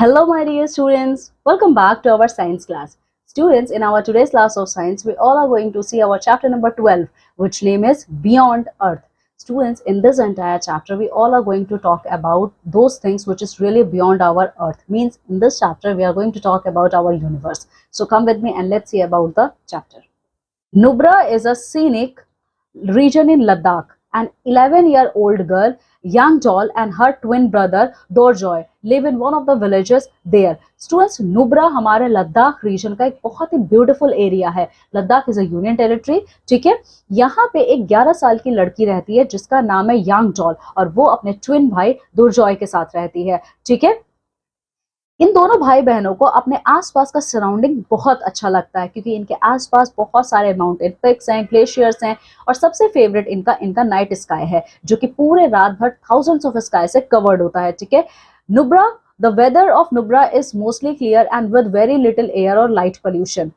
Hello, my dear students. Welcome back to our science class. Students, in our today's class of science, we all are going to see our chapter number 12, which name is Beyond Earth. Students, in this entire chapter, we all are going to talk about those things which is really beyond our Earth. Means in this chapter, we are going to talk about our universe. So come with me and let's see about the chapter. Nubra is a scenic region in Ladakh. An 11-year-old girl, Yangjol, and her twin brother Dorjoy live in one of the villages there. Students, Nubra हमारे Ladakh reason का एक बहुत ही beautiful area है. Ladakh is a union territory. ठीक है, यहाँ पे एक 11 साल की लड़की रहती है जिसका नाम है यांगजॉल और वो अपने ट्विन भाई दुर्जॉय के साथ रहती है. ठीक है, इन दोनों भाई बहनों को अपने आसपास का सराउंडिंग बहुत अच्छा लगता है क्योंकि इनके आसपास बहुत सारे माउंटेन पिक्स हैं, ग्लेशियर्स हैं और सबसे फेवरेट इनका नाइट स्काई है जो कि पूरे रात भर थाउजेंड्स ऑफ स्काई से कवर्ड होता है. ठीक है, Nubra, the weather of Nubra is mostly clear and with very little air और light pollution.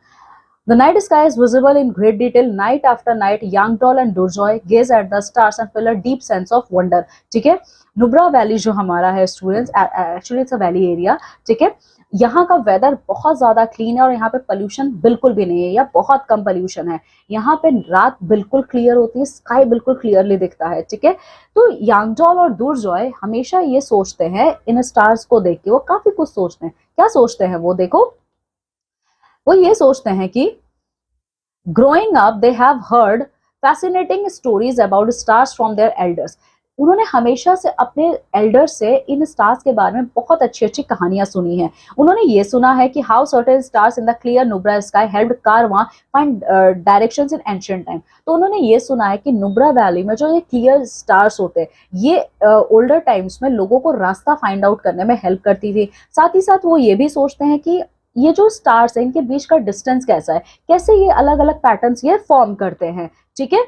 The night sky is visible in great detail. Night after night, Yangtol and Durjoy gaze at the stars and feel a deep sense of wonder. ठीक है, Nubra valley जो हमारा है students, actually it's a valley area. ठीक है, यहाँ का weather बहुत ज्यादा क्लीन है और यहाँ पे पोल्यूशन बिल्कुल भी नहीं है या बहुत कम पोल्यूशन है. यहाँ पे रात बिल्कुल क्लियर होती है, स्काई बिल्कुल क्लियरली दिखता है. ठीक है, तो यांगजॉल और दुर्जॉय हमेशा ये सोचते हैं इन स्टार्स को देख के, वो काफी कुछ सोचते हैं. क्या सोचते हैं वो देखो, वो ये सोचते हैं कि growing up they have heard fascinating stories about stars from their elders. उन्होंने हमेशा से अपने एल्डर्स से इन स्टार्स के बारे में बहुत अच्छी अच्छी कहानियां सुनी हैं. उन्होंने ये सुना है कि how certain stars in the clear Nubra sky helped caravans find directions in ancient time. तो उन्होंने ये सुना है कि नुब्रा वैली में जो ये क्लियर स्टार्स होते हैं ये ओल्डर टाइम्स में लोगों को रास्ता फाइंड आउट करने में हेल्प करती थी. साथ ही साथ वो ये भी सोचते हैं कि ये जो स्टार्स हैं इनके बीच का डिस्टेंस कैसा है, कैसे ये अलग अलग पैटर्न्स ये फॉर्म करते हैं. ठीक है,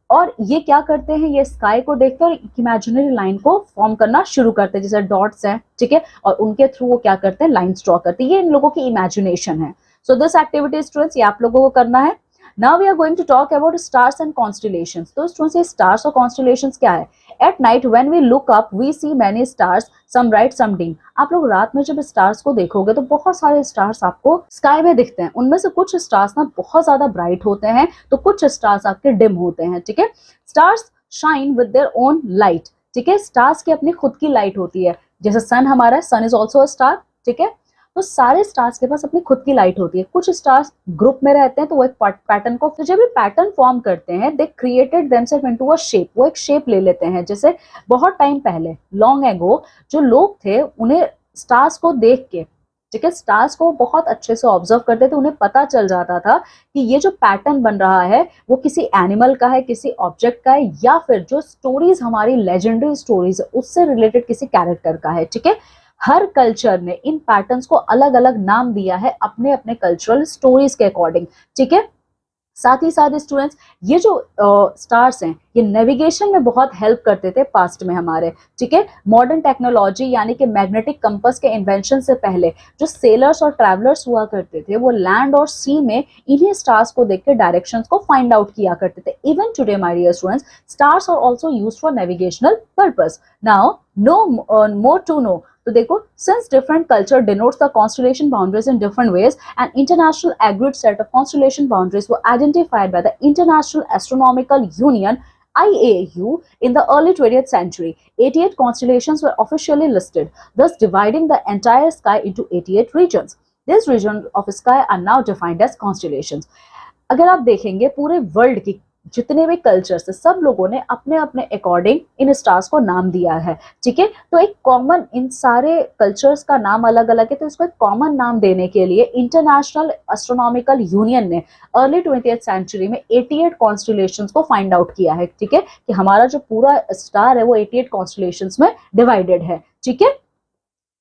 और ये क्या करते हैं, ये स्काई को देखते हैं और इमेजिनरी लाइन को फॉर्म करना शुरू करते हैं जैसे डॉट्स हैं. ठीक है, और उनके थ्रू वो क्या करते हैं, लाइंस ड्रॉ करते हैं. ये इन लोगों की इमेजिनेशन है. सो दिस एक्टिविटी स्टूडेंट्स ये आप लोगों को करना है. Now we are going to talk about stars and constellations. तो स्टूडेंट्स ये स्टार्स और कॉन्स्टेलेशंस क्या है. At night when we look up we see many stars, some bright some dim. आप लोग रात में जब स्टार्स को देखोगे तो बहुत सारे स्टार्स आपको स्काई में दिखते हैं. उनमें से कुछ स्टार्स ना बहुत ज्यादा ब्राइट होते हैं तो कुछ स्टार्स आपके डिम होते हैं. ठीक है, stars shine with their own light. ठीक है, स्टार्स की अपनी खुद की लाइट होती है. जैसे सन हमारा, सन इज ऑल्सो अ स्टार. ठीक है, तो सारे स्टार्स के पास अपनी खुद की लाइट होती है. कुछ स्टार्स ग्रुप में रहते हैं तो वो एक पैटर्न को, तो जब ये पैटर्न फॉर्म करते हैं they created themselves into a shape. वो एक शेप ले लेते हैं. जैसे बहुत टाइम पहले, लॉन्ग एगो, जो लोग थे उन्हें स्टार्स को देख के, ठीक है, स्टार्स को बहुत अच्छे से ऑब्जर्व करते थे, उन्हें पता चल जाता था कि ये जो पैटर्न बन रहा है वो किसी एनिमल का है, किसी ऑब्जेक्ट का है, या फिर जो स्टोरीज हमारी लेजेंडरी स्टोरीज है उससे रिलेटेड किसी कैरेक्टर का है. ठीक है, हर कल्चर ने इन पैटर्न्स को अलग अलग नाम दिया है अपने अपने कल्चरल स्टोरीज के अकॉर्डिंग. ठीक है, साथ ही साथ स्टूडेंट्स ये जो स्टार्स हैं ये नेविगेशन में बहुत हेल्प करते थे पास्ट में हमारे. ठीक है, मॉडर्न टेक्नोलॉजी यानी कि मैग्नेटिक कंपास के इन्वेंशन से पहले जो सेलर्स और ट्रैवलर्स हुआ करते थे वो लैंड और सी में इन्हीं स्टार्स को देख के डायरेक्शंस को फाइंड आउट किया करते थे. Even today my dear students, stars are also used for navigational purpose. Now know more to know. तो देखो, since different culture denotes the constellation boundaries in different ways, an international agreed set of constellation boundaries were identified by the International Astronomical Union IAU in the early 20th century. 88 constellations were officially listed, thus dividing the entire sky into 88 regions. These regions of sky are now defined as constellations. अगर आप देखेंगे पूरे world की जितने भी cultures है सब लोगों ने अपने अपने अकॉर्डिंग इन स्टार्स को नाम दिया है. ठीक है, तो एक कॉमन, इन सारे कल्चर्स का नाम अलग अलग है तो इसको एक कॉमन नाम देने के लिए इंटरनेशनल एस्ट्रोनॉमिकल यूनियन ने अर्ली 20th सेंचुरी में 88 कॉन्स्टेलेशंस को फाइंड आउट किया है. ठीक है, कि हमारा जो पूरा स्टार है वो 88 कॉन्स्टेलेशंस में डिवाइडेड है. ठीक है,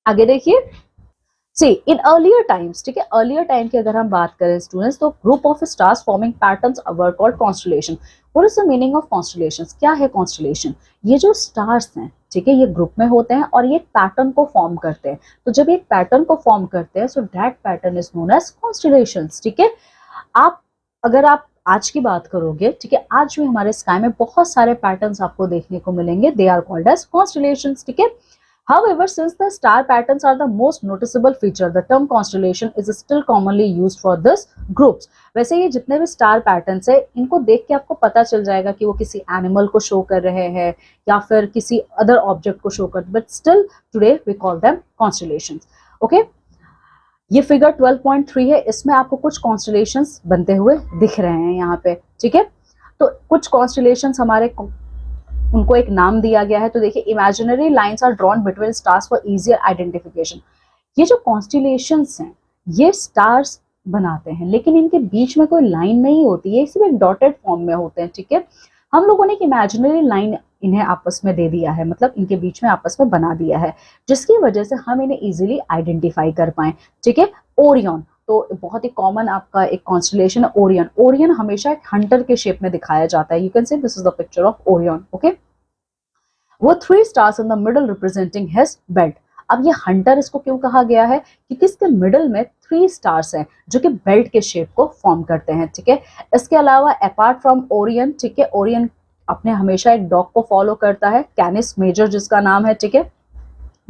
आगे देखिए. सी इन अर्लियर टाइम्स, ठीक है, अर्लियर टाइम की अगर हम बात करें स्टूडेंट्स तो group of stars forming patterns were called constellation. What is the meaning of constellations, क्या है कॉन्स्टेलेशन. ये जो स्टार्स हैं, ठीक है, ये ग्रुप में होते हैं और ये पैटर्न को फॉर्म करते हैं. तो जब ये पैटर्न को फॉर्म करते हैं so that pattern is known as constellations. ठीक है, अगर आप आज की बात करोगे, ठीक है, आज भी हमारे स्काई में बहुत सारे पैटर्न्स आपको देखने को मिलेंगे. They are called as constellations. ठीक है, However, since the star patterns are the most noticeable feature, the term constellation is still commonly used for this groups. वैसे ये जितने भी स्टार पैटर्न्स है, इनको देख के आपको पता चल जाएगा कि वो किसी एनिमल को शो कर रहे हैं या फिर किसी अदर ऑब्जेक्ट को शो कर, but still today we call them constellations. Okay, ये फिगर 12.3 है, इसमें आपको कुछ कॉन्स्टलेशंस बनते हुए दिख रहे हैं यहाँ पे. ठीक है, तो कुछ कॉन्स्टलेशंस हमारे उनको एक नाम दिया गया है. तो देखिए, imaginary lines are drawn between stars for easier identification. ये जो कॉन्स्टलेशंस हैं ये स्टार्स बनाते हैं, लेकिन इनके बीच में कोई लाइन नहीं होती है, सिर्फ एक डॉटेड फॉर्म में होते हैं. ठीक है, हम लोगों ने एक इमेजिनरी लाइन इन्हें आपस में दे दिया है, मतलब इनके बीच में आपस में बना दिया है, जिसकी वजह से हम इन्हें इजीली आइडेंटिफाई कर पाए. ठीक है, ओरियन तो बहुत ही कॉमन आपका एक कॉन्स्टलेशन है ओरियन. ओरियन हमेशा एक हंटर के शेप में दिखाया जाता है. यू कैन से this is the picture of Orion. Okay, वो 3 stars in the middle representing his belt. अब ये हंटर इसको क्यों कहा गया है, क्योंकि इसके मिडल में 3 स्टार्स हैं जो कि बेल्ट के शेप को फॉर्म करते हैं. ठीक है, इसके अलावा अपार्ट फ्रॉम ओरियन, ठीक है, ओरियन अपने हमेशा एक डॉग को फॉलो करता है, कैनिस मेजर जिसका नाम है. ठीक है,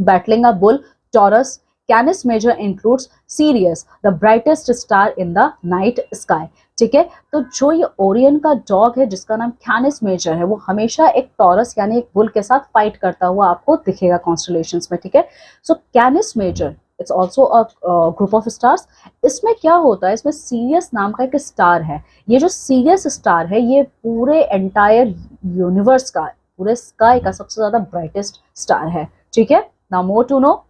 battling a bull, Taurus. Canis Major includes Sirius, the brightest star in the night sky. ठीक है, तो जो ये ओरियन का डॉग है जिसका नाम कैनिस मेजर है, वो हमेशा एक टॉरस यानी एक बुल के साथ फाइट करता हुआ आपको दिखेगा कॉन्स्टलेशंस में. ठीक है, so Canis Major it's also a group of stars. इसमें क्या होता है, इसमें सीरियस नाम का एक स्टार है. ये जो सीरियस स्टार है ये पूरे एंटायर यूनिवर्स का, पूरे स्काई का सबसे ज्यादा ब्राइटेस्ट स्टार है. ठीक है, नाउ मोर टू नो.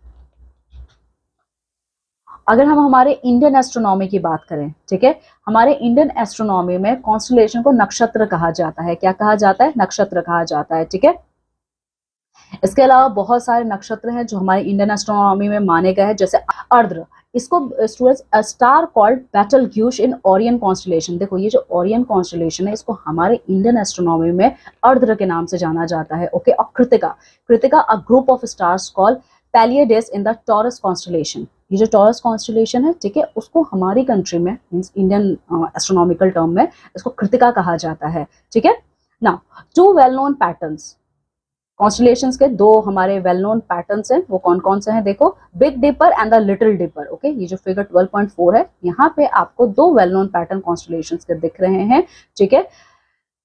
अगर हम हमारे इंडियन एस्ट्रोनॉमी की बात करें, ठीक है, हमारे इंडियन एस्ट्रोनॉमी में कॉन्स्टलेशन को नक्षत्र कहा जाता है. क्या कहा जाता है, नक्षत्र कहा जाता है. ठीक है, इसके अलावा बहुत सारे नक्षत्र हैं जो हमारे इंडियन एस्ट्रोनॉमी में माने गए हैं, जैसे अर्द्र. इसको students a star called Betelgeuse in Orion constellation. देखो, ये जो ओरियन कॉन्स्टलेशन है इसको हमारे इंडियन एस्ट्रोनॉमी में अर्द्र के नाम से जाना जाता है. ओके, और Krittika, Krittika a group of stars called Pleiades in the Taurus constellation. ये जो टॉरस कॉन्स्टलेशन है, ठीक है, उसको हमारी कंट्री में मींस इंडियन एस्ट्रोनॉमिकल टर्म में इसको कृतिका कहा जाता है. ठीक है, now 2 well known patterns. Constellations के 2 हमारे वेल नोन पैटर्न्स हैं, वो कौन कौन से हैं देखो, Big Dipper and the Little Dipper. Okay, ये जो फिगर 12.4 है यहाँ पे आपको 2 वेल नोन पैटर्न कॉन्स्टलेशंस के दिख रहे हैं. ठीक है,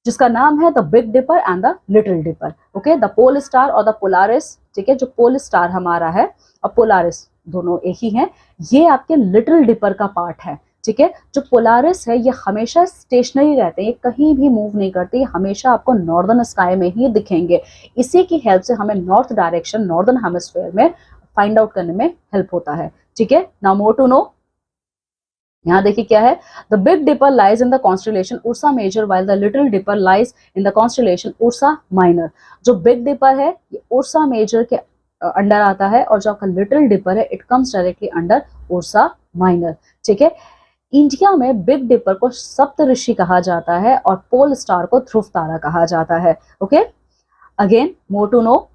जिसका नाम है the Big Dipper and the Little Dipper. Okay, the pole star और द पोलारिस. ठीक है, जो पोल स्टार हमारा है और पोलारिस दोनों एक ही हैं, ये आपके लिटिल डिपर का पार्ट है. ठीक है, जो पोलारिस है ये हमेशा स्टेशनरी रहते हैं, ये कहीं भी मूव नहीं करते, ये हमेशा आपको नॉर्दर्न स्काई में ही दिखेंगे. इसी की हेल्प से हमें नॉर्थ डायरेक्शन, नॉर्दर्न हेमिस्फीयर में फाइंड आउट करने में हेल्प होता है. ठीक है, नाउ मोर टू नो. यहाँ देखिए क्या है, the Big Dipper lies in the constellation Ursa Major while the Little Dipper lies in the constellation Ursa Minor. जो बिग डिपर है ये उर्सा मेजर के अंडर आता है, और जो आपका लिटिल डिपर है it comes directly under Ursa minor. ठीक है, इंडिया में बिग डिपर को सप्तऋषि कहा जाता है और पोल स्टार को ध्रुव तारा कहा जाता है. Okay, again more to know.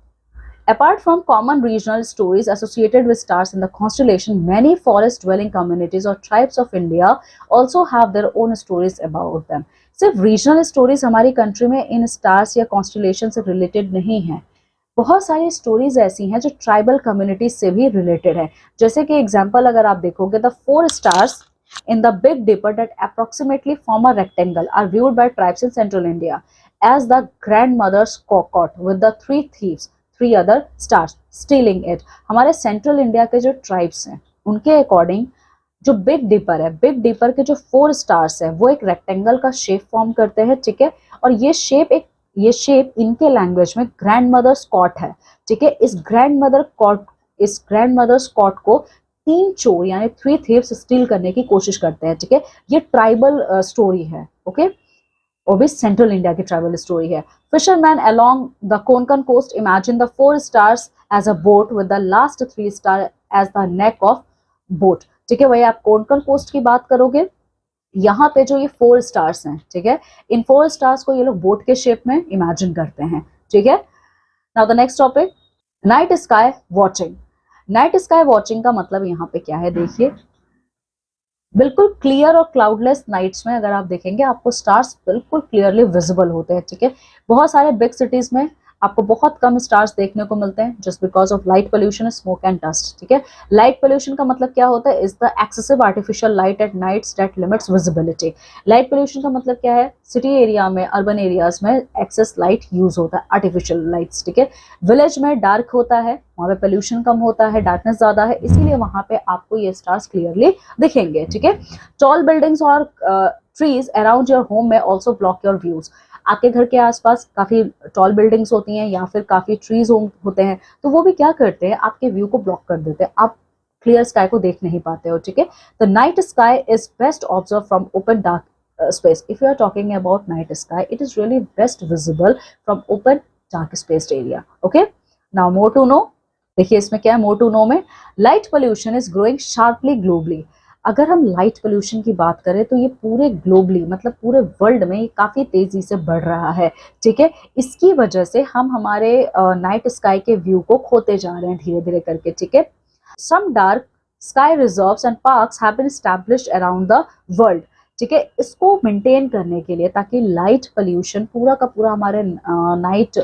Apart from common regional stories associated with stars in the constellation, many forest-dwelling communities or tribes of India also have their own stories about them. सिर्फ regional stories हमारी country में इन stars या constellation से related नहीं है, बहुत सारी stories ऐसी हैं जो ट्राइबल कम्युनिटीज से भी रिलेटेड है. जैसे कि एग्जांपल अगर आप देखोगे, the 4 stars in the Big Dipper that approximately form a rectangle are viewed by tribes in central India as the grandmother's cohort with the 3 thieves, 3 other stars stealing it. हमारे central India के जो tribes हैं उनके according जो Big Dipper है, big dipper के जो 4 stars है वो एक रेक्टेंगल का शेप फॉर्म करते हैं. ठीक है, और ये शेप इनके लैंग्वेज में ग्रैंड मदर्स कॉट है. ठीक है, इस ग्रैंड मदर्स कॉट को 3 चोर यानी 3 थीव्स स्टील करने की कोशिश करते हैं. ठीक है, ये ट्राइबल स्टोरी है. ओके, और भी सेंट्रल इंडिया की ट्राइबल स्टोरी है. Fisherman along the Konkan coast imagine the 4 stars as a boat with the last 3 star as the neck of boat. ठीक है, वही आप कोंकण कोस्ट की बात करोगे, यहाँ पे जो ये 4 स्टार्स हैं, ठीक है, इन 4 स्टार्स को ये लोग बोट के शेप में इमेजिन करते हैं. ठीक है, now the next topic, night sky watching. Night sky watching का मतलब यहाँ पे क्या है, देखिए, बिल्कुल क्लियर और क्लाउडलेस नाइट्स में अगर आप देखेंगे आपको स्टार्स बिल्कुल क्लियरली विजिबल होते हैं. ठीक है, बहुत सारे बिग सिटीज में आपको बहुत कम स्टार्स देखने को मिलते हैं just because of light pollution, smoke and dust. ठीक है, लाइट पोल्यूशन का मतलब क्या होता है? Is the excessive artificial light at nights that limits visibility. Light pollution का मतलब क्या है? सिटी एरिया में, अर्बन एरियाज में एक्सेस लाइट यूज होता है, आर्टिफिशियल लाइट्स। ठीक है, विलेज में डार्क होता है, वहाँ पे पोल्यूशन कम होता है, डार्कनेस ज्यादा है, इसीलिए वहाँ पे आपको ये स्टार्स क्लियरली दिखेंगे। ठीक है, टॉल बिल्डिंग्स और ट्रीज अराउंड योर होम में ऑल्सो ब्लॉक योर व्यूज। आपके घर के आसपास काफी टॉल बिल्डिंग्स होती हैं या फिर काफी ट्रीज होते हैं, तो वो भी क्या करते हैं? आपके व्यू को ब्लॉक कर देते हैं, आप क्लियर स्काई को देख नहीं पाते हो। ठीक है, the night sky is best observe from open dark space. If you are talking about night sky, it is really best visible from open dark spaced area. Okay, now more to know. देखिए इसमें क्या है more to know में, light pollution is growing sharply globally. अगर हम light pollution की बात करें तो ये पूरे ग्लोबली, मतलब पूरे वर्ल्ड में काफी तेजी से बढ़ रहा है। ठीक है, इसकी वजह से हम हमारे नाइट स्काई के व्यू को खोते जा रहे हैं धीरे धीरे करके। ठीक है, some dark sky reserves and parks have been established around the world. ठीक है, इसको मेंटेन करने के लिए, ताकि लाइट पोल्यूशन पूरा का पूरा हमारे नाइट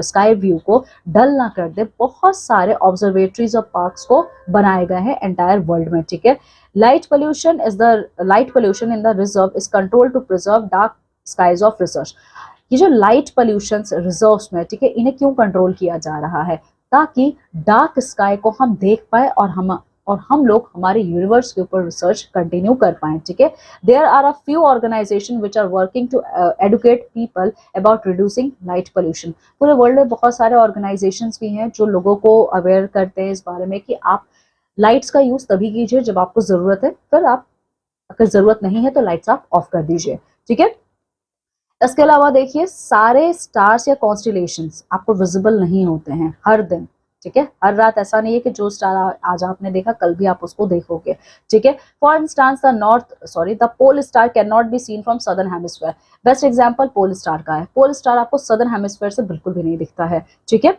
स्काई व्यू को डल ना कर दे, बहुत सारे ऑब्जर्वेटरीज और पार्क्स को बनाए गए हैं एंटायर वर्ल्ड में। ठीक है, light pollution in the reserve is control to preserve dark skies of research. ये जो लाइट पोल्यूशन रिजर्व्स में, ठीक है, इन्हें क्यों कंट्रोल किया जा रहा है? ताकि डार्क स्काई को हम देख पाए और हम लोग हमारे यूनिवर्स के ऊपर रिसर्च कंटिन्यू कर पाए। ठीक है, there are a few organisation which are working to educate people about reducing light pollution. पूरे वर्ल्ड में बहुत सारे ऑर्गेनाइजेशंस भी हैं जो लोगों को अवेयर करते हैं इस बारे में कि आप लाइट्स का यूज तभी कीजिए जब आपको जरूरत है, फिर आप अगर जरूरत नहीं है तो लाइट्स आप ऑफ कर दीजिए। ठीक है, इसके अलावा देखिए सारे स्टार्स या कॉन्स्टिलेशंस आपको विजिबल नहीं होते हैं हर दिन। ठीक है, हर रात ऐसा नहीं है कि जो स्टार आज आपने देखा कल भी आप उसको देखोगे। ठीक है, for instance the pole star can not be seen from southern hemisphere. Best example pole star का है। पोल स्टार आपको सदर्न हेमिस्फीयर से बिल्कुल भी नहीं दिखता है। ठीक है,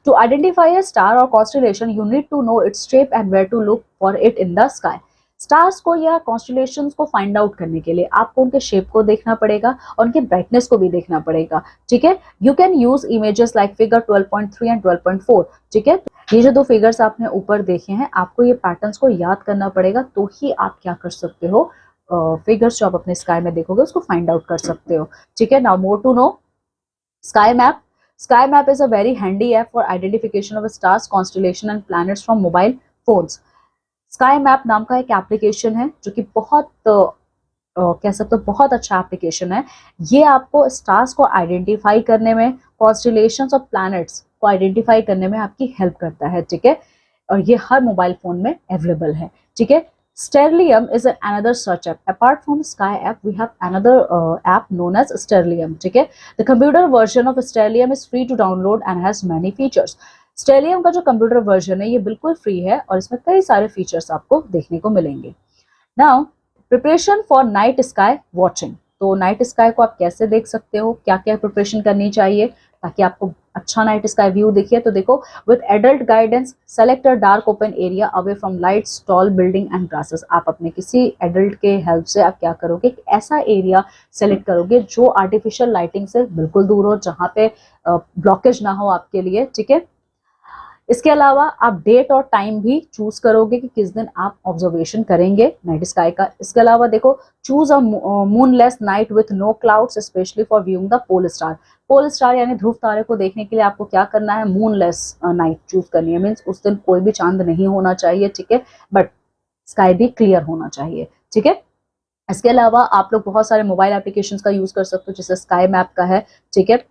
टू आइडेंटिफाई अ स्टार और constellation you need to know its shape and where to look for it in the sky. Stars को या कॉन्स्टिलेशंस को फाइंड आउट करने के लिए आपको उनके शेप को देखना पड़ेगा और उनके ब्राइटनेस को भी देखना पड़ेगा। ठीक है, you can use images like figure 12.3 and 12.4। ठीक है, ये जो दो फिगर्स आपने ऊपर देखे हैं, आपको ये पैटर्न्स को याद करना पड़ेगा, तो ही आप क्या कर सकते हो, फिगर्स जो आप अपने स्काई में देखोगे उसको फाइंड आउट कर सकते हो। ठीक है, now more to know sky map. Sky Map is a very handy app for identification of stars, constellation and planets from mobile phones. Sky map नाम का एक एप्लीकेशन है जो कि बहुत कह सकते हो बहुत अच्छा एप्लीकेशन है। ये आपको स्टार्स को आइडेंटिफाई करने में, कॉन्स्टिलेशंस और प्लैनेट्स को आइडेंटिफाई करने में आपकी हेल्प करता है। ठीक है, और ये हर मोबाइल फोन में अवेलेबल है। ठीक है, Sterlium is another search app. Apart from Sky app, we have another app known as Sterlium. ठीक है, the computer version of Sterlium is free to download and has many features. Sterlium का जो computer version है ये बिल्कुल free है और इसमें कई सारे फीचर्स आपको देखने को मिलेंगे। Now preparation for night sky watching. तो नाइट स्काई को आप कैसे देख सकते हो, क्या क्या प्रिपरेशन करनी चाहिए ताकि आपको अच्छा नाइट स्काई व्यू दिखे? तो देखो, with adult guidance select a dark open area away from lights, tall building and grasses. आप अपने किसी एडल्ट के हेल्प से आप क्या करोगे कि ऐसा एरिया सेलेक्ट करोगे जो आर्टिफिशियल लाइटिंग से बिल्कुल दूर हो, जहाँ पे ब्लॉकेज ना हो आपके लिए। ठीक है, इसके अलावा आप डेट और टाइम भी चूज करोगे कि किस दिन आप ऑब्जर्वेशन करेंगे नाइट स्काई का। इसके अलावा देखो, choose a moonless night with no clouds specially for viewing the pole star. Pole star यानी ध्रुव तारे को देखने के लिए आपको क्या करना है? मूनलेस नाइट चूज करनी है, मीन्स उस दिन कोई भी चांद नहीं होना चाहिए। ठीक है, बट स्काई भी क्लियर होना चाहिए। ठीक है, इसके अलावा आप लोग बहुत सारे मोबाइल एप्लीकेशंस का यूज कर सकते हो जैसे स्काई मैप का है। ठीक है,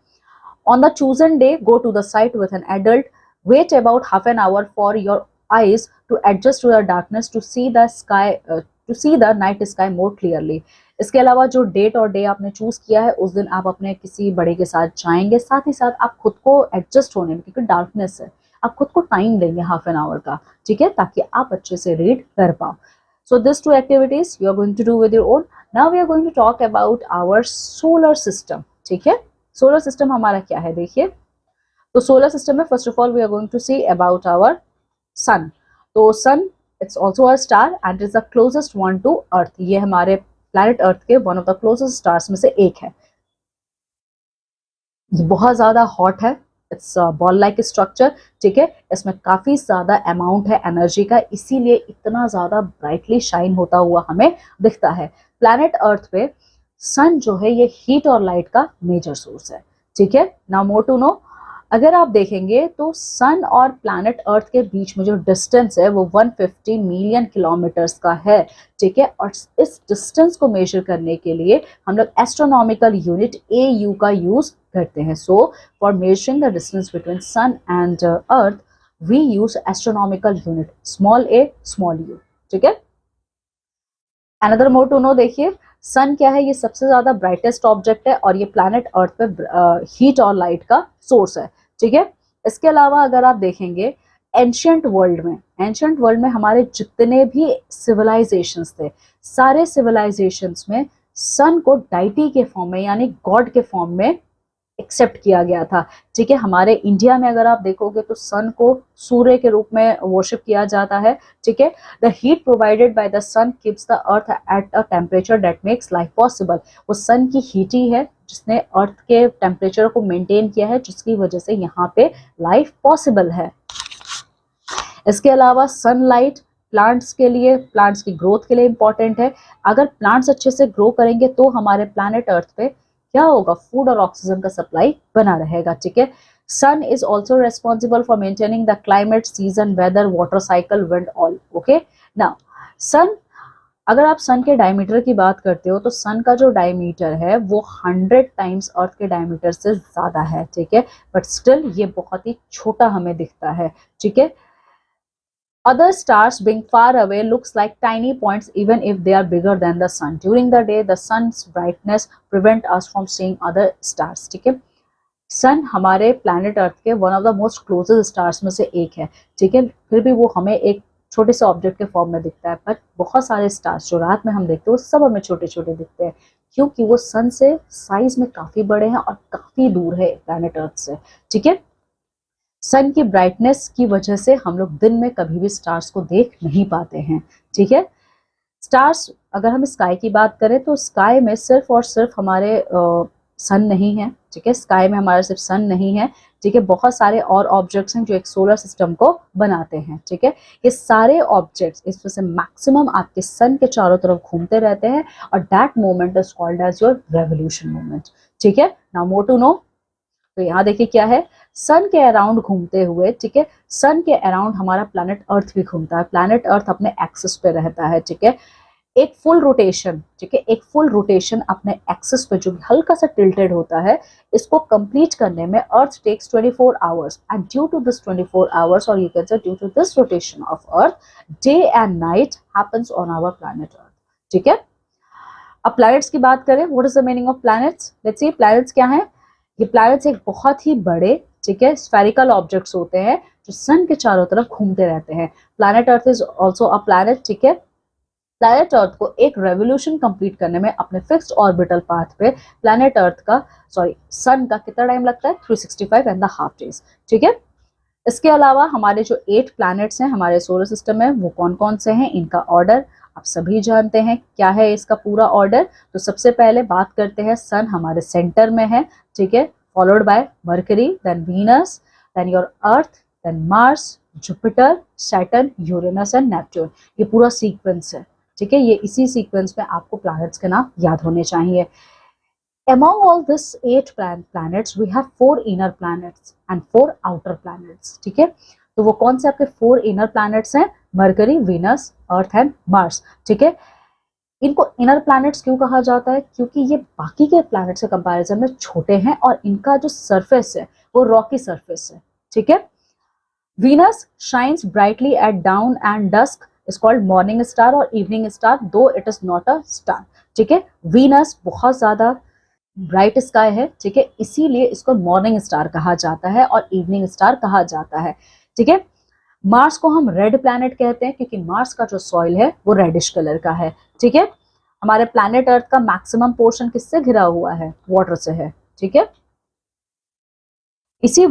on the chosen day go to the site with an adult, wait about half an hour for your eyes to adjust to the darkness to see the night sky more clearly. इसके अलावा जो date और day आपने choose किया है उस दिन आप अपने किसी बड़े के साथ जाएंगे, साथ ही साथ आप खुद को एडजस्ट होने में, क्योंकि डार्कनेस है, आप खुद को टाइम देंगे हाफ एन आवर का। ठीक है, ताकि आप अच्छे से रीड कर पाओ। So these two activities you are going to do with your own. Now we are going to talk about our solar system. ठीक है, सोलर सिस्टम हमारा क्या है देखिए। तो सोलर सिस्टम में first of all we are going to see about our sun. तो sun it's also a star and is the closest one to earth. ये हमारे प्लैनेट अर्थ के one of the closest stars में से एक है। ये बहुत ज्यादा हॉट है, इट्स बॉल लाइक स्ट्रक्चर, ठीक है। इसमें काफी ज्यादा अमाउंट है एनर्जी का, इसीलिए इतना ज्यादा ब्राइटली शाइन होता हुआ हमें दिखता है। प्लैनेट अर्थ पे सन जो है ये हीट और लाइट का मेजर सोर्स है, ठीक है। नाउ मोर टू नो, अगर आप देखेंगे तो सन और प्लैनेट अर्थ के बीच में जो डिस्टेंस है वो 150 मिलियन किलोमीटर्स का है, ठीक है। और इस डिस्टेंस को मेजर करने के लिए हम लोग एस्ट्रोनॉमिकल यूनिट AU का यूज करते हैं। So for measuring the distance between sun and earth we use astronomical unit small a small u, ठीक है। अनदर मोर टू नो, देखिए सन क्या है, ये सबसे ज्यादा ब्राइटेस्ट ऑब्जेक्ट है और ये प्लैनेट अर्थ पे हीट और लाइट का सोर्स है, ठीक है। इसके अलावा अगर आप देखेंगे एंशियंट वर्ल्ड में हमारे जितने भी सिविलाइजेशंस थे, सारे सिविलाइजेशंस में सन को डाइटी के फॉर्म में यानी गॉड के फॉर्म में एक्सेप्ट किया गया था, ठीक है। हमारे इंडिया में अगर आप देखोगे तो सन को सूर्य के रूप में वर्शिप किया जाता है, ठीक है। The heat provided by the sun keeps the earth at a temperature that makes life possible. वो सन की हीट ही है जिसने अर्थ के टेम्परेचर को मेंटेन किया है, जिसकी वजह से यहाँ पे लाइफ पॉसिबल है। इसके अलावा सनलाइट प्लांट्स के लिए, प्लांट्स की ग्रोथ के लिए इंपॉर्टेंट है। अगर प्लांट्स अच्छे से ग्रो करेंगे तो हमारे प्लैनेट अर्थ पे क्या होगा, फूड और ऑक्सीजन का सप्लाई बना रहेगा, ठीक है। Sun is also responsible for maintaining the climate, season, weather, water cycle, wind, all, okay. Now sun, अगर आप सन के डायमीटर की बात करते हो तो सन का जो डायमीटर है वो 100 टाइम्स अर्थ के डायमीटर से ज्यादा है, ठीक है। बट स्टिल ये बहुत ही छोटा हमें दिखता है, ठीक है। Other stars being far away looks like tiny points even if they are bigger than the sun. During the day, the sun's brightness prevent us from seeing other stars. ठीक है, सन हमारे प्लैनेट अर्थ के one of the most closest stars में से एक है, ठीक है। फिर भी वो हमें एक छोटे से ऑब्जेक्ट के फॉर्म में दिखता है, बट बहुत सारे स्टार्स जो रात में हम देखते हैं वो सब हमें छोटे छोटे दिखते हैं, क्योंकि वो सन से साइज में काफी बड़े हैं और काफी दूर है प्लैनेट अर्थ से, ठीक है। सन की ब्राइटनेस की वजह से हम लोग दिन में कभी भी स्टार्स को देख नहीं पाते हैं, ठीक है। स्टार्स, अगर हम स्काई की बात करें तो स्काई में सिर्फ और सिर्फ हमारे सन नहीं है, ठीक है। स्काई में हमारा सिर्फ सन नहीं है, ठीक है। बहुत सारे और ऑब्जेक्ट्स हैं जो एक सोलर सिस्टम को बनाते हैं, ठीक है। ये सारे ऑब्जेक्ट्स इसमें से मैक्सिमम आपके सन के चारों तरफ घूमते रहते हैं और that moment is called as your revolution moment, ठीक है। नाउ मोर टू नो, तो यहाँ देखिए क्या है, सन के अराउंड घूमते हुए, ठीक है, सन के अराउंड हमारा प्लैनेट अर्थ भी घूमता है। प्लैनेट अर्थ अपने एक्सिस पे रहता है, ठीक है। एक फुल रोटेशन, ठीक है, एक फुल रोटेशन अपने एक्सिस पे जो भी हल्का सा टिल्टेड होता है, इसको कंप्लीट करने में earth takes 24 hours and due to this 24 hours और you can say due to this rotation of earth, day and night happens on our planet earth, ठीक है। अब प्लैनेट्स की बात करें, what is the meaning of planets? Let's see, planets क्या है? ये प्लैनेट्स एक बहुत ही बड़े, ठीक है, स्फेरिकल ऑब्जेक्ट्स होते हैं जो सन के चारों तरफ घूमते रहते हैं। Planet earth is also a planet, ठीक है। प्लैनेट अर्थ को एक रेवोल्यूशन कंप्लीट करने में अपने फिक्स्ड ऑर्बिटल पाथ पे प्लैनेट अर्थ का, सॉरी, सन का कितना टाइम लगता है? 365.5 डेज, ठीक है। इसके अलावा हमारे जो 8 प्लैनेट्स हैं हमारे सोलर सिस्टम में, वो कौन कौन से हैं, इनका ऑर्डर आप सभी जानते हैं। क्या है इसका पूरा ऑर्डर? तो सबसे पहले बात करते हैं, सन हमारे सेंटर में है, ठीक है, followed by Mercury, then Venus, then your Earth, then Mars, Jupiter, Saturn, Uranus and Neptune. ये पूरा सीक्वेंस है, ठीक है। ये इसी सीक्वेंस में आपको प्लैनेट्स के नाम याद होने चाहिए। Among all these 8 planets, we have 4 inner planets and 4 outer planets, ठीक है। तो वो कौन से आपके 4 इनर प्लैनेट्स हैं? Mercury, Venus, earth and Mars, ठीक है। इनको इनर प्लैनेट्स क्यों कहा जाता है? क्योंकि ये बाकी के प्लैनेट्स के कंपैरिजन में छोटे हैं और इनका जो सरफेस है वो रॉकी सरफेस है, ठीक है। Venus shines brightly at dawn and dusk, is called morning star और evening star, though it is not a star, ठीक है। वीनस बहुत ज्यादा ब्राइट स्काई है, ठीक है, इसीलिए इसको मॉर्निंग स्टार कहा जाता है और इवनिंग स्टार कहा जाता है, ठीक है। मार्स को हम रेड प्लैनेट कहते हैं क्योंकि मार्स का जो सॉइल है वो रेडिश कलर का है, ठीक है। हमारे प्लैनेट अर्थ का मैक्सिमम पोर्शन किससे घिरा हुआ है? वाटर से है, ठीक है। इसी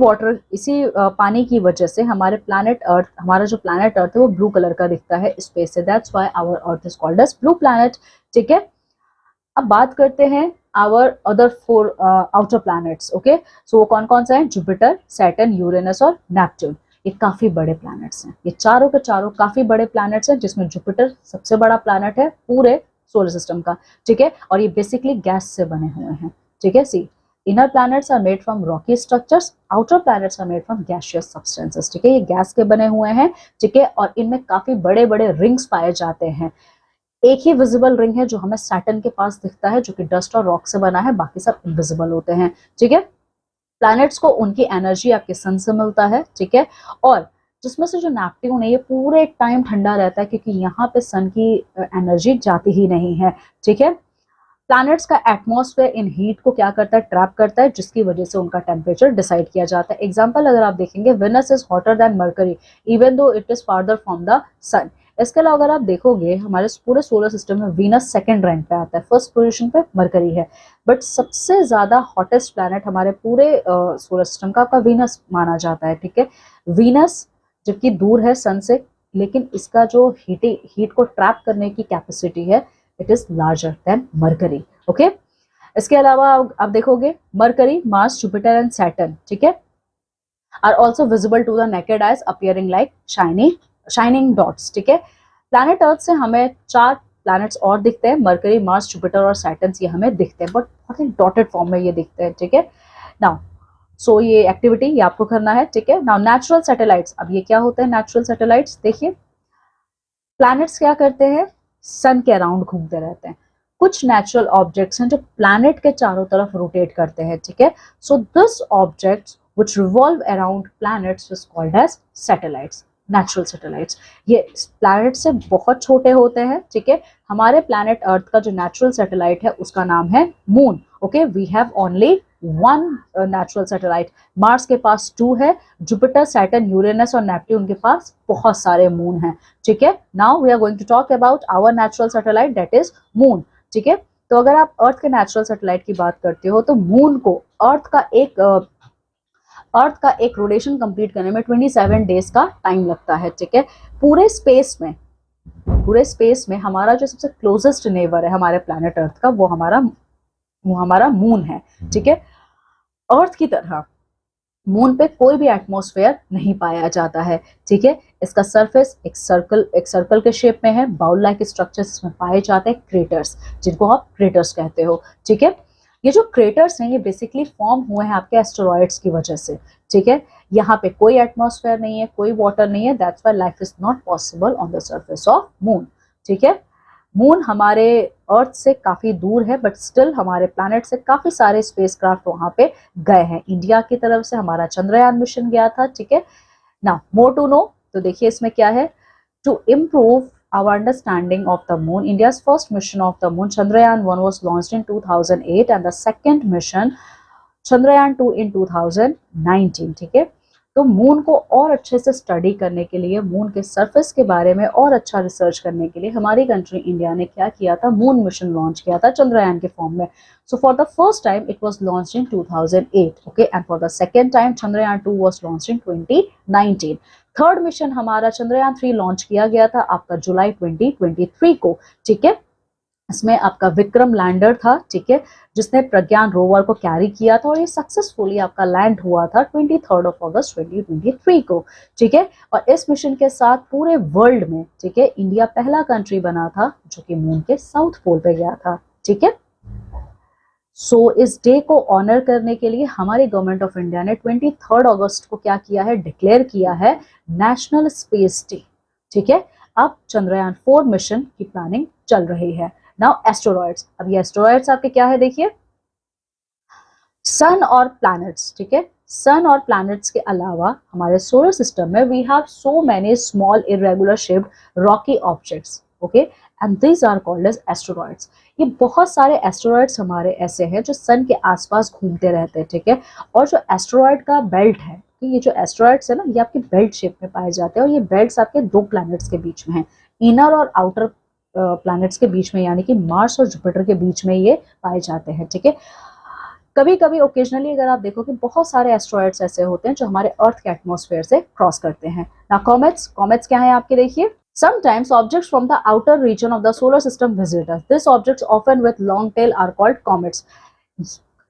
पानी की वजह से हमारे प्लैनेट अर्थ, हमारा जो प्लैनेट अर्थ है वो ब्लू कलर का दिखता है स्पेस से, that's why our earth is called as blue planet, ठीक है। अब बात करते हैं our other 4 outer planets. Okay, so वो कौन कौन से हैं? जुपिटर, सैटर्न, यूरेनस और नेपट्यून। ये काफी बड़े प्लैनेट्स हैं, ये चारों के चारों काफी बड़े प्लैनेट्स हैं, जिसमें जुपिटर सबसे बड़ा प्लैनेट है पूरे सोलर सिस्टम का। ठीक है, और ये बेसिकली गैस से बने हुए हैं। ठीक है, see inner planets are made from rocky structures, outer planets are made from gaseous substances. ठीक है, ये गैस के बने हुए हैं। ठीक है, और इनमें काफी बड़े बड़े रिंग्स पाए जाते हैं। एक ही विजिबल रिंग है जो हमें सैटर्न के पास दिखता है, जो कि डस्ट और रॉक से बना है, बाकी सब इनविजिबल होते हैं। ठीक है, प्लैनेट्स को उनकी एनर्जी आपके सन से मिलता है। ठीक है, और जिसमें से जो नेपट्यून है ये पूरे टाइम ठंडा रहता है, क्योंकि यहाँ पे सन की एनर्जी जाती ही नहीं है। ठीक है, प्लैनेट्स का एटमॉस्फेयर इन हीट को क्या करता है? ट्रैप करता है, जिसकी वजह से उनका टेम्परेचर डिसाइड किया जाता है। एग्जाम्पल अगर आप देखेंगे, Venus is hotter than Mercury even though it is farther from the sun. इसके अलावा अगर आप देखोगे, हमारे पूरे सोलर सिस्टम में वीनस सेकंड रैंक पे आता है, फर्स्ट पोजीशन पे मरकरी है। बट सबसे ज्यादा हॉटेस्ट प्लैनेट हमारे पूरे सोलर सिस्टम का आपका वीनस माना जाता है। ठीक है, वीनस जबकि दूर है सन से, लेकिन इसका जो हीट को ट्रैप करने की कैपेसिटी है, it is larger than Mercury. Okay, इसके अलावा आप देखोगे, Mercury, Mars, Jupiter and Saturn, ठीक है, are also visible to the naked eyes, appearing like shining dots. ठीक है, प्लैनेट अर्थ से हमें 4 प्लैनेट्स और दिखते हैं, मरकरी, मार्स, जुपिटर और सैटर्न। ये हमें दिखते हैं, बट बहुत ही डॉटेड फॉर्म में ये दिखते हैं। ठीक है, नाउ सो ये एक्टिविटी ये आपको करना है। ठीक है, नाउ नेचुरल सैटेलाइट्स। अब ये क्या होते हैं नेचुरल सैटेलाइट्स? देखिए, प्लैनेट्स क्या करते हैं? सन के अराउंड घूमते रहते हैं। कुछ नेचुरल ऑब्जेक्ट्स हैं जो प्लैनेट के चारों तरफ रोटेट करते हैं। ठीक है, so this objects which revolve around planets is called as satellites, natural satellites। ये प्लैनेट से बहुत छोटे होते हैं। ठीक है, हमारे प्लैनेट अर्थ का जो नेचुरल सैटेलाइट है उसका नाम है moon. Okay, we have only 1 natural satellite. Mars के पास 2 है, जुपिटर, सैटर्न, यूरेनस और नेपट्यून के पास बहुत सारे मून हैं। ठीक है, now we are going to talk about our natural satellite, that is moon. ठीक है, तो अगर आप अर्थ के नेचुरल सैटेलाइट की बात करते हो, तो मून को अर्थ का एक रोटेशन कंप्लीट करने में 27 डेज का टाइम लगता है। ठीक है, पूरे स्पेस में हमारा जो सबसे क्लोजेस्ट नेबर है हमारे प्लैनेट अर्थ का, वो हमारा मून है। ठीक है, अर्थ की तरह मून पे कोई भी एटमॉस्फेयर नहीं पाया जाता है। ठीक है, इसका सरफेस एक सर्कल के शेप में है, बाउल लाइक स्ट्रक्चर्स इसमें पाए जाते हैं, क्रेटर्स, जिनको आप क्रेटर्स कहते हो। ठीक है, ये जो क्रेटर्स हैं ये बेसिकली फॉर्म हुए हैं आपके एस्टेरॉइड्स की वजह से। ठीक है, यहाँ पे कोई एटमॉस्फेयर नहीं है, कोई वाटर नहीं है, that's why life is not possible on the surface of moon. ठीक है, मून हमारे अर्थ से काफी दूर है, बट स्टिल हमारे प्लैनेट से काफी सारे स्पेसक्राफ्ट वहां पे गए हैं। इंडिया की तरफ से हमारा चंद्रयान मिशन गया था। ठीक है, नाउ मोर टू नो, तो देखिए इसमें क्या है, to improve our understanding of the moon, India's first mission of the moon, Chandrayaan-1 was launched in 2008 and the second mission, Chandrayaan-2 in 2019। ठीक है, तो मून को और अच्छे से स्टडी करने के लिए, मून के सरफेस के बारे में और अच्छा रिसर्च करने के लिए हमारी कंट्री इंडिया ने क्या किया था, मून मिशन लॉन्च किया था चंद्रयान के फॉर्म में। So for the first time it was launched in 2008, okay, and for the second time Chandrayaan-2 was launched in 2019। Third mission हमारा Chandrayaan-3 लॉन्च किया गया था आपका जुलाई 2023 को। ठीक है, इसमें आपका विक्रम लैंडर था। ठीक है, जिसने प्रज्ञान रोवर को कैरी किया था, और ये सक्सेसफुली आपका लैंड हुआ था 23 अगस्त 2023 को। ठीक है, और इस मिशन के साथ पूरे वर्ल्ड में, ठीक है, इंडिया पहला कंट्री बना था जो कि मून के साउथ पोल पे गया था। ठीक है, सो इस डे को ऑनर करने के लिए हमारी गवर्नमेंट ऑफ इंडिया ने 23 अगस्त को क्या किया है, डिक्लेयर किया है नेशनल स्पेस डे। ठीक है, अब Chandrayaan-4 मिशन की प्लानिंग चल रही है। नाउ एस्टेरॉइड्स, अब ये एस्टेरॉइड्स आपके क्या है, देखिए, सन और प्लैनेट्स। ठीक है, सन और प्लैनेट्स के अलावा हमारे सोलर सिस्टम में we have so many small irregular shaped rocky objects, okay, and these are called as asteroids. ये बहुत सारे एस्टेरॉइड्स हमारे ऐसे हैं जो सन के आसपास घूमते रहते हैं। ठीक है, और जो एस्टेरॉइड का बेल्ट है, ये जो एस्टेरॉइड्स है ना, ये आपके बेल्ट शेप में पाए जाते हैं, और ये बेल्ट्स आपके 2 प्लैनेट्स के बीच में हैं, इनर और आउटर प्लैनेट्स के बीच में, यानी कि मार्स और जुपिटर के बीच में ये पाए जाते हैं। ठीक है, कभी कभी ओकेजनली अगर आप देखो कि बहुत सारे एस्टेरॉइड्स ऐसे होते हैं जो हमारे अर्थ के एटमॉस्फेयर से क्रॉस करते हैं। ना कॉमेट्स क्या है आपके, देखिए, Sometimes objects from the outer region of the solar system visit us. These objects, often with long tail, are called comets.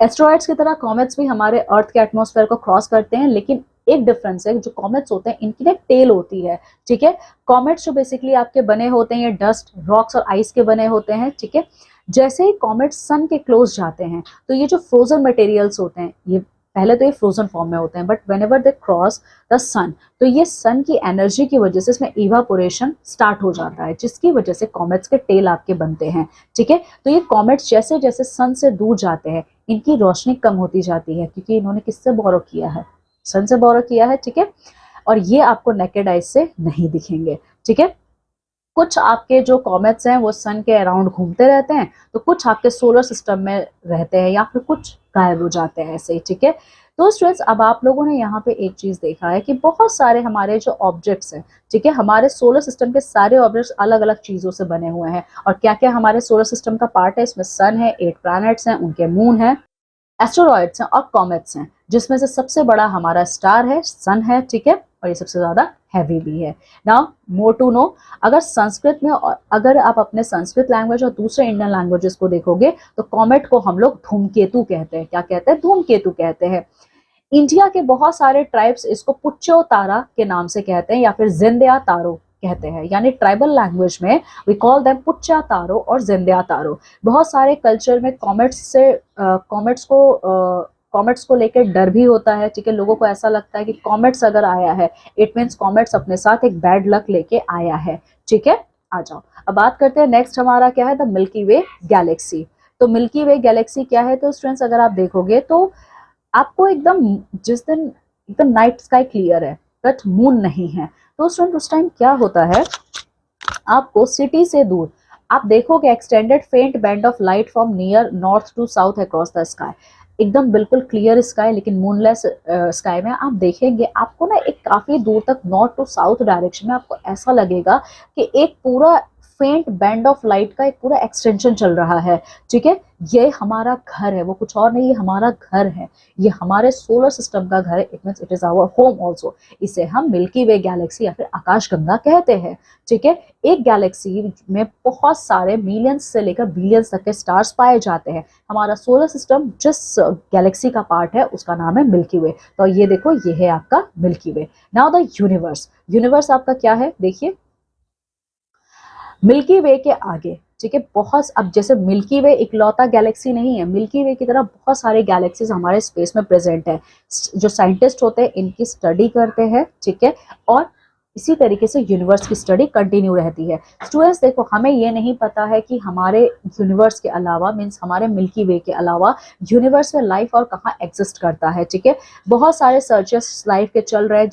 Asteroids की तरह कॉमेट्स भी हमारे अर्थ के एटमॉस्फेयर को क्रॉस करते हैं, लेकिन एक डिफरेंस है, जो कॉमेट्स होते हैं इनकी ना टेल होती है, ठीक है। कॉमेट्स जो बेसिकली आपके बने होते हैं ये डस्ट, रॉक्स और आइस के बने होते हैं, ठीक है। जैसे ही कॉमेट्स सन के क्लोज जाते हैं तो ये जो फ्रोजन मटेरियल्स होते हैं, ये पहले तो ये फ्रोजन फॉर्म में होते हैं, but whenever they cross the sun, तो ये सन की एनर्जी की वजह से इसमें इवापोरेशन स्टार्ट हो जाता है, जिसकी वजह से कॉमेट्स के टेल आपके बनते हैं, ठीक है। तो ये कॉमेट्स जैसे जैसे सन से दूर जाते हैं इनकी रोशनी कम होती जाती है, क्योंकि इन्होंने किससे बोरो किया है, सन से बोरो किया है, ठीक है। और ये आपको नेकेड आइज से नहीं दिखेंगे, ठीक है। कुछ आपके जो कॉमेट्स हैं वो सन के अराउंड घूमते रहते हैं, तो कुछ आपके सोलर सिस्टम में रहते हैं या फिर कुछ गायब हो जाते हैं ऐसे ही, ठीक है। तो स्टूडेंट्स, अब आप लोगों ने यहाँ पे एक चीज देखा है कि बहुत सारे हमारे जो ऑब्जेक्ट्स हैं, ठीक है, हमारे सोलर सिस्टम के सारे ऑब्जेक्ट्स अलग अलग चीजों से बने हुए हैं। और क्या क्या हमारे सोलर सिस्टम का पार्ट है, इसमें सन है, 8 प्लैनेट्स हैं, उनके मून है, एस्टेरॉइड्स हैं और कॉमेट्स हैं, जिसमें से सबसे बड़ा हमारा स्टार है, सन है, ठीक है, और ये सबसे ज्यादा हैवी भी है। नाउ मोर टू नो, अगर संस्कृत में, अगर आप अपने संस्कृत लैंग्वेज और दूसरे इंडियन लैंग्वेजेस को देखोगे तो कॉमेट को हम लोग धूमकेतु कहते हैं। क्या कहते हैं? धूमकेतु कहते हैं। इंडिया के बहुत सारे ट्राइब्स इसको पुच्चो तारा के नाम से कहते हैं या फिर जिंदया तारो कहते हैं, यानी ट्राइबल लैंग्वेज में वी कॉल देम पुच्चा तारो और जिंदया तारो। बहुत सारे कल्चर में कॉमेट्स को लेकर डर भी होता है, ठीक है। लोगों को ऐसा लगता है कि कॉमेट्स अगर आया है इट मीन्स कॉमेट्स अपने साथ एक बैड लक लेके आया है, ठीक है। आ जाओ, अब बात करते हैं नेक्स्ट हमारा क्या है, द मिल्की वे गैलेक्सी। तो मिल्की वे गैलेक्सी क्या है? तो स्टूडेंट्स, अगर आप देखोगे तो आपको एकदम, जिस दिन एकदम नाइट स्काई क्लियर है बट मून नहीं है, तो स्टूडेंट उस टाइम क्या होता है, आपको सिटी से दूर आप देखोगे extended faint band of light from near north to south across the sky. एकदम बिल्कुल क्लियर स्काई लेकिन मूनलेस स्काई में आप देखेंगे, आपको ना एक काफी दूर तक नॉर्थ टू साउथ डायरेक्शन में आपको ऐसा लगेगा कि एक पूरा फेंट बैंड ऑफ लाइट का एक पूरा एक्सटेंशन चल रहा है, ठीक है। ये हमारा घर है, वो कुछ और नहीं, ये हमारा घर है, ये हमारे सोलर सिस्टम का घर है, it means it is our home also. इसे हम मिल्की वे गैलेक्सी या फिर आकाशगंगा कहते हैं, ठीक है। एक गैलेक्सी में बहुत सारे मिलियंस से लेकर बिलियंस तक के स्टार्स पाए जाते हैं। हमारा सोलर सिस्टम जिस गैलेक्सी का पार्ट है उसका नाम है मिल्की वे। तो ये देखो, ये है आपका milky way. Now the universe. Universe आपका क्या है, देखिए मिल्की वे के आगे, ठीक है, बहुत, अब जैसे मिल्की वे इकलौता गैलेक्सी नहीं है, मिल्की वे की तरह बहुत सारे गैलेक्सीज हमारे स्पेस में प्रेजेंट है। जो साइंटिस्ट होते हैं इनकी स्टडी करते हैं, ठीक है, और इसी तरीके से यूनिवर्स की स्टडी कंटिन्यू रहती है। स्टूडेंट्स देखो, हमें ये नहीं पता है कि हमारे यूनिवर्स के अलावा, मीन्स हमारे मिल्की वे के अलावा यूनिवर्स में लाइफ और कहाँ एग्जिस्ट करता है, ठीक है। बहुत सारे सर्चेस लाइफ के चल रहे हैं,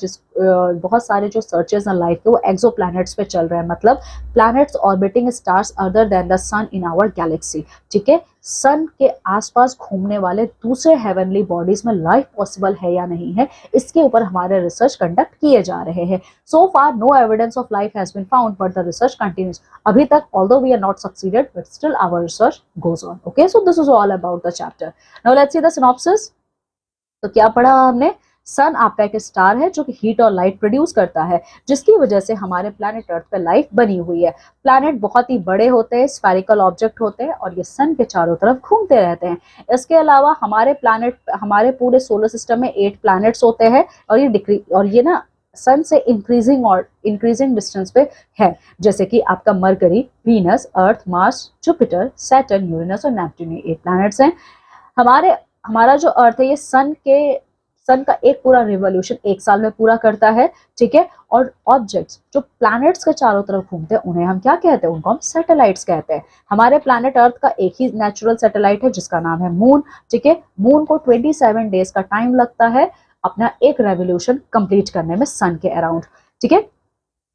बहुत सारे जो सर्चेस हैं लाइफ के वो एक्सो प्लैनेट्स पे चल रहे हैं, मतलब planets orbiting stars other than the sun in our galaxy, ठीक है। सन के आसपास घूमने वाले दूसरे हेवनली बॉडीज में लाइफ पॉसिबल है या नहीं है, इसके ऊपर हमारे रिसर्च कंडक्ट किए जा रहे हैं। So far no evidence of life has been found but the research continues. अभी तक although we are not succeeded but still our research goes on. Okay, so this is all about the chapter. Now let's see the synopsis. तो क्या पढ़ा हमने? सन आपका एक star है जो कि हीट और लाइट प्रोड्यूस करता है, जिसकी वजह से हमारे प्लैनेट अर्थ पे लाइफ बनी हुई है। प्लैनेट बहुत ही बड़े होते हैं, स्फेरिकल ऑब्जेक्ट होते हैं और ये सन के चारों तरफ घूमते रहते हैं। इसके अलावा हमारे प्लैनेट, हमारे पूरे सोलर सिस्टम में 8 प्लैनेट्स होते हैं और ये ना सन से इंक्रीजिंग डिस्टेंस पे है, जैसे कि आपका मरकरी, वीनस, अर्थ, मार्स, जुपिटर, सैटर्न, यूरेनस और नेपट्टून, 8 प्लैनेट्स हैं। हमारा जो अर्थ है ये सन का एक पूरा रिवॉल्यूशन 1 साल में पूरा करता है, ठीक है। और ऑब्जेक्ट्स जो प्लैनेट्स के चारों तरफ घूमते हैं उन्हें हम क्या कहते हैं? उनको हम सैटेलाइट्स कहते हैं। हमारे प्लैनेट अर्थ का एक ही नेचुरल सैटेलाइट है जिसका नाम है मून, ठीक है। मून को 27 डेज का टाइम लगता है अपना एक रेवोल्यूशन कंप्लीट करने में सन के अराउंड, ठीक है।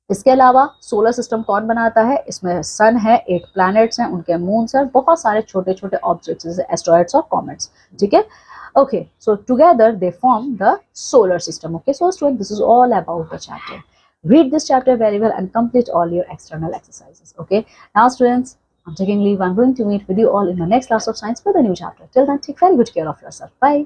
इसके अलावा सोलर सिस्टम कौन बनाता है? इसमें सन है, 8 प्लैनेट्स हैं, उनके मून्स हैं, बहुत सारे छोटे छोटे ऑब्जेक्ट्स जैसे एस्ट्रॉइड्स और कॉमेट्स, ठीक है। Okay, so together they form the solar system. Okay, so students, this is all about the chapter. Read this chapter very well and complete all your external exercises. Okay, now students, I'm taking leave. I'm going to meet with you all in the next class of science with a new chapter. Till then, take very good care of yourself. Bye.